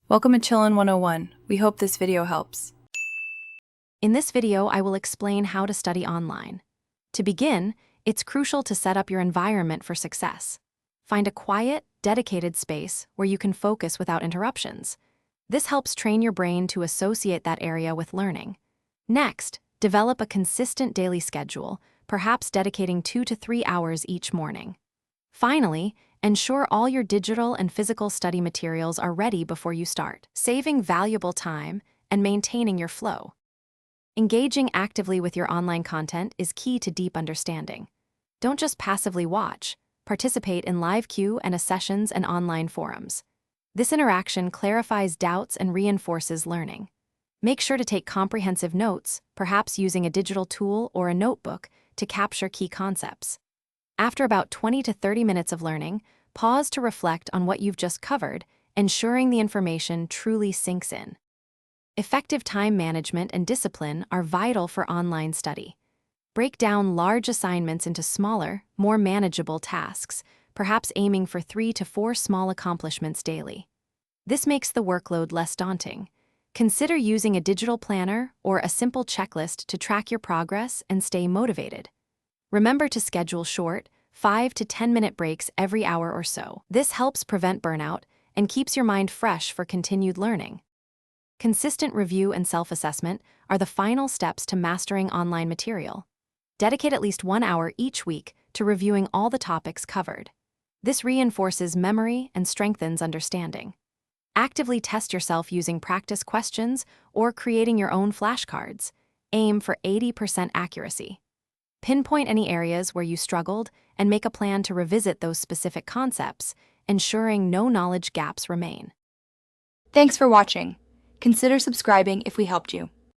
Welcome to Chillin' 101. We hope this video helps. In this video, I will explain how to study online. To begin, it's crucial to set up your environment for success. Find a quiet, dedicated space where you can focus without interruptions. This helps train your brain to associate that area with learning. Next, develop a consistent daily schedule, perhaps dedicating 2 to 3 hours each morning. Finally, ensure all your digital and physical study materials are ready before you start, saving valuable time and maintaining your flow. Engaging actively with your online content is key to deep understanding. Don't just passively watch, participate in live Q&A sessions and online forums. This interaction clarifies doubts and reinforces learning. Make sure to take comprehensive notes, perhaps using a digital tool or a notebook to capture key concepts. After about 20 to 30 minutes of learning, pause to reflect on what you've just covered, ensuring the information truly sinks in. Effective time management and discipline are vital for online study. Break down large assignments into smaller, more manageable tasks, perhaps aiming for 3 to 4 small accomplishments daily. This makes the workload less daunting. Consider using a digital planner or a simple checklist to track your progress and stay motivated. Remember to schedule short, 5 to 10-minute breaks every hour or so. This helps prevent burnout and keeps your mind fresh for continued learning. Consistent review and self-assessment are the final steps to mastering online material. Dedicate at least 1 hour each week to reviewing all the topics covered. This reinforces memory and strengthens understanding. Actively test yourself using practice questions or creating your own flashcards. Aim for 80% accuracy. Pinpoint any areas where you struggled and make a plan to revisit those specific concepts, ensuring no knowledge gaps remain. Thanks for watching. Consider subscribing if we helped you.